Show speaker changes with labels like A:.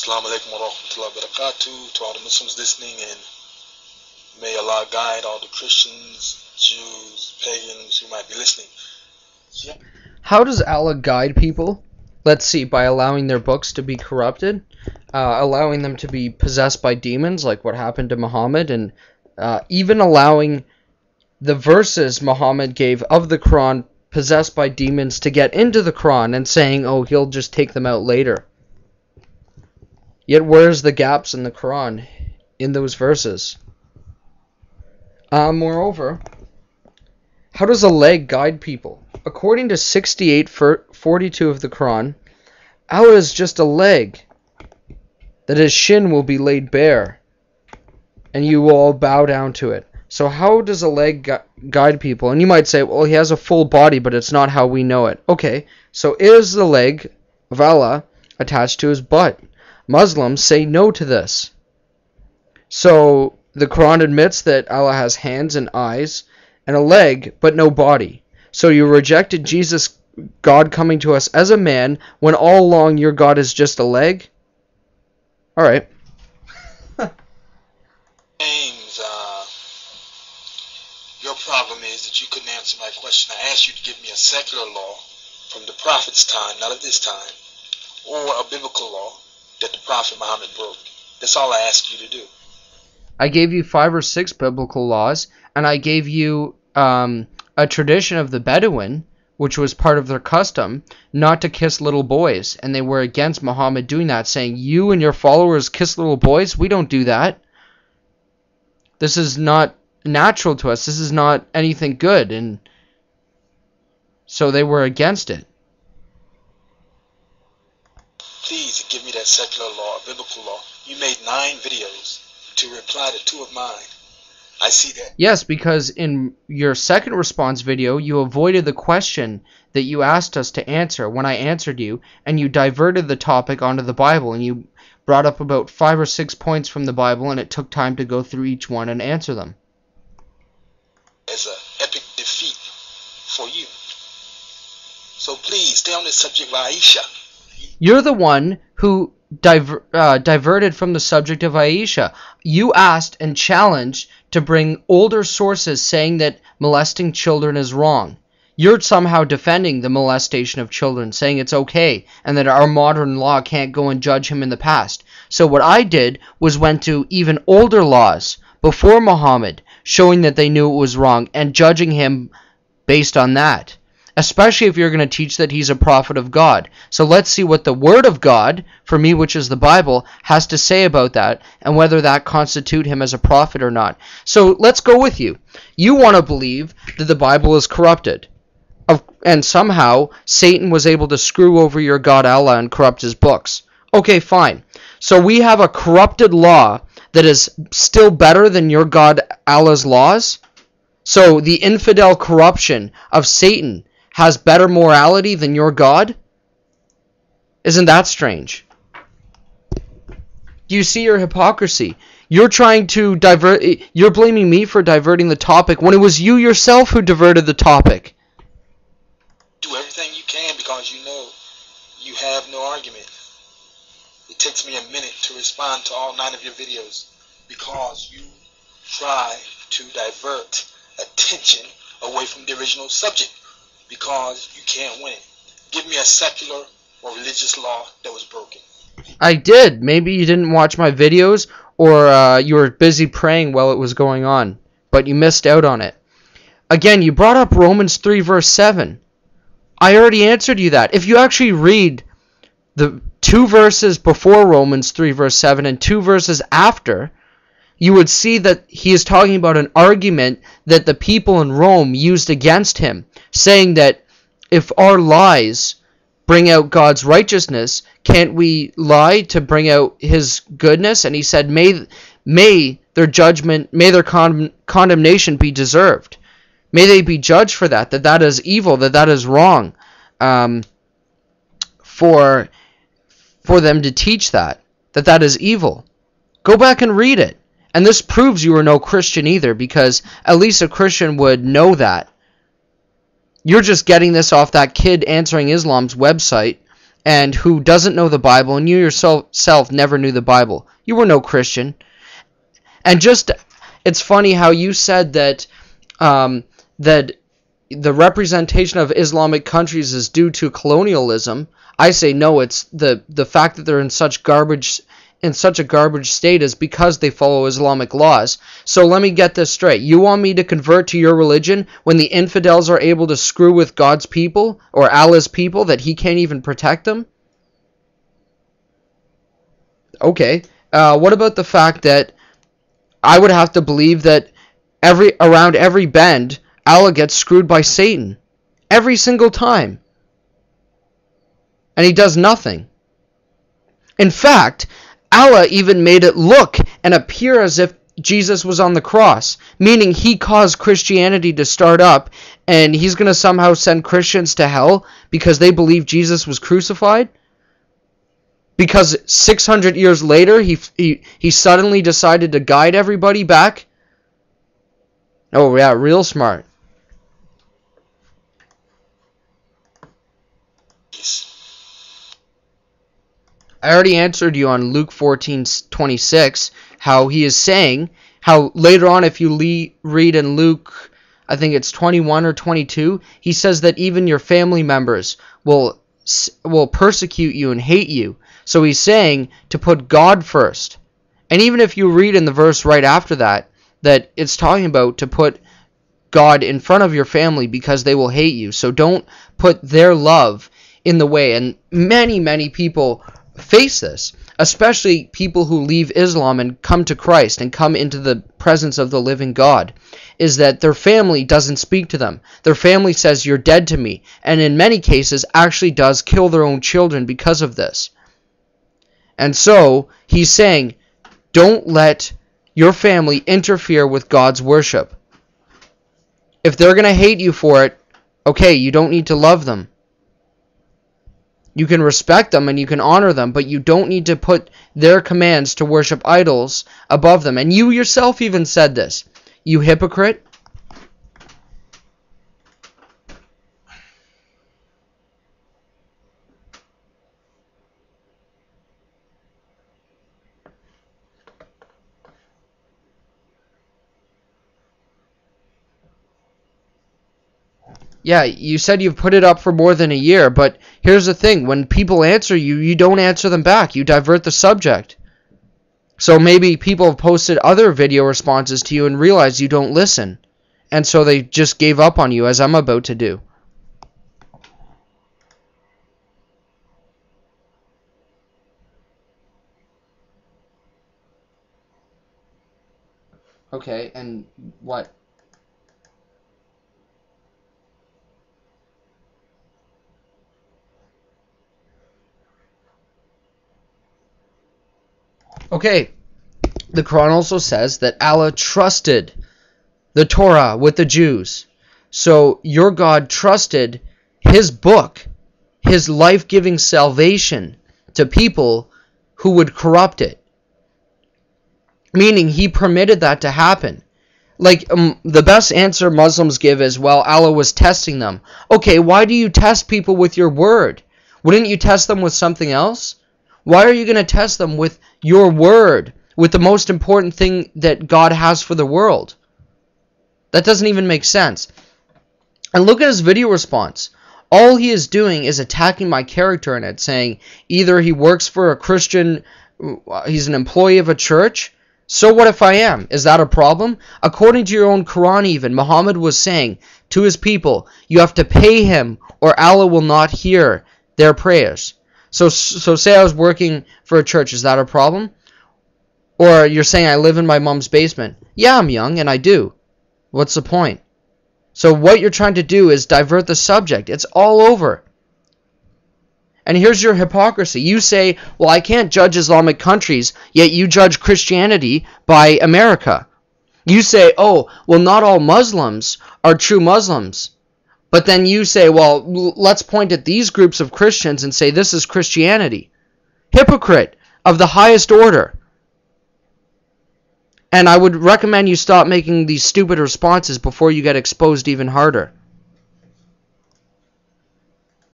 A: Assalamu alaikum wa rahmatullahi wa barakatuh to all the Muslims listening, and may Allah guide all the Christians, Jews, pagans who might be listening. Yeah.
B: How does Allah guide people? Let's see, by allowing their books to be corrupted, allowing them to be possessed by demons, like what happened to Muhammad, and even allowing the verses Muhammad gave of the Quran possessed by demons to get into the Quran and saying, oh, he'll just take them out later. Yet where's the gaps in the Quran in those verses? Moreover, how does a leg guide people? According to 68:42 of the Quran, Allah is just a leg, that his shin will be laid bare, and you will all bow down to it. So how does a leg guide people? And you might say, well, he has a full body, but it's not how we know it. Okay, so is the leg of Allah attached to his butt? Muslims say no to this. So the Quran admits that Allah has hands and eyes and a leg, but no body. So you rejected Jesus, God, coming to us as a man, when all along your God is just a leg? Alright.
A: James, your problem is that you couldn't answer my question. I asked you to give me a secular law from the Prophet's time, not of this time, or a biblical law that the Prophet Muhammad broke. That's all I asked you to do.
B: I gave you 5 or 6 biblical laws, and I gave you a tradition of the Bedouin, which was part of their custom, not to kiss little boys. And they were against Muhammad doing that, saying, you and your followers kiss little boys? We don't do that. This is not natural to us. This is not anything good. And so they were against it.
A: Please give me that secular law, a biblical law. You made 9 videos to reply to 2 of mine. I see that.
B: Yes, because in your second response video, you avoided the question that you asked us to answer when I answered you, and you diverted the topic onto the Bible, and you brought up about 5 or 6 points from the Bible, and it took time to go through each one and answer them.
A: As an epic defeat for you. So please, stay on this subject of Aisha.
B: You're the one who diverted from the subject of Aisha. You asked and challenged to bring older sources saying that molesting children is wrong. You're somehow defending the molestation of children, saying it's okay, and that our modern law can't go and judge him in the past. So what I did was went to even older laws before Muhammad, showing that they knew it was wrong, and judging him based on that. Especially if you're going to teach that he's a prophet of God. So let's see what the Word of God, for me which is the Bible, has to say about that, and whether that constitute him as a prophet or not. So let's go with you. You want to believe that the Bible is corrupted, and somehow Satan was able to screw over your God Allah and corrupt his books. Okay, fine. So we have a corrupted law that is still better than your God Allah's laws? So the infidel corruption of Satan has better morality than your God? Isn't that strange? Do you see your hypocrisy? You're trying to you're blaming me for diverting the topic when it was you yourself who diverted the topic.
A: Do everything you can because you know you have no argument. It takes me a minute to respond to all 9 of your videos because you try to divert attention away from the original subject because you can't win. Give me a secular or religious law that was broken.
B: I did. Maybe you didn't watch my videos, or you were busy praying while it was going on, but you missed out on it. Again, you brought up Romans 3 verse 7. I already answered you that. If you actually read the 2 verses before Romans 3 verse 7 and 2 verses after, you would see that he is talking about an argument that the people in Rome used against him, saying that if our lies bring out God's righteousness, can't we lie to bring out his goodness? And he said, may their judgment, may their condemnation be deserved. May they be judged for that, that is evil, that is wrong, for them to teach that is evil. Go back and read it. And this proves you are no Christian either, because at least a Christian would know that. You're just getting this off that kid answering Islam's website, and who doesn't know the Bible, and you yourself never knew the Bible. You were no Christian. And just, it's funny how you said that that the representation of Islamic countries is due to colonialism. I say no, it's the fact that they're in such a garbage state is because they follow Islamic laws. So let me get this straight. You want me to convert to your religion when the infidels are able to screw with God's people or Allah's people that he can't even protect them? Okay. What about the fact that I would have to believe that around every bend, Allah gets screwed by Satan every single time, and he does nothing. In fact, Allah even made it look and appear as if Jesus was on the cross, meaning he caused Christianity to start up, and he's going to somehow send Christians to hell because they believe Jesus was crucified? Because 600 years later, he suddenly decided to guide everybody back? Oh yeah, real smart. I already answered you on Luke 14:26, how he is saying, how later on if you read in Luke, I think it's 21 or 22, he says that even your family members will persecute you and hate you. So he's saying to put God first. And even if you read in the verse right after that it's talking about to put God in front of your family because they will hate you. So don't put their love in the way. And many, many people face this, especially people who leave Islam and come to Christ and come into the presence of the living God, is that their family doesn't speak to them. Their family says, "You're dead to me," and in many cases actually does kill their own children because of this. And so he's saying, don't let your family interfere with God's worship. If they're going to hate you for it, okay, you don't need to love them. You can respect them and you can honor them, but you don't need to put their commands to worship idols above them. And you yourself even said this, you hypocrite. Yeah, you said you've put it up for more than a year, but here's the thing. When people answer you, you don't answer them back. You divert the subject. So maybe people have posted other video responses to you and realized you don't listen. And so they just gave up on you, as I'm about to do. Okay, and what? Okay, the Quran also says that Allah trusted the Torah with the Jews. So your God trusted his book, his life-giving salvation to people who would corrupt it. Meaning he permitted that to happen. Like the best answer Muslims give is, well, Allah was testing them. Okay, why do you test people with your word? Wouldn't you test them with something else? Why are you going to test them with your word, with the most important thing that God has for the world? That doesn't even make sense. And look at his video response. All he is doing is attacking my character in it, saying either he works for a Christian, he's an employee of a church. So what if I am? Is that a problem? According to your own Quran even, Muhammad was saying to his people, you have to pay him or Allah will not hear their prayers. So say I was working for a church, is that a problem? Or you're saying I live in my mom's basement. Yeah, I'm young and I do. What's the point? So what you're trying to do is divert the subject. It's all over. And here's your hypocrisy. You say, well, I can't judge Islamic countries, yet you judge Christianity by America. You say, oh, well, not all Muslims are true Muslims. But then you say, well, let's point at these groups of Christians and say this is Christianity. Hypocrite of the highest order. And I would recommend you stop making these stupid responses before you get exposed even harder.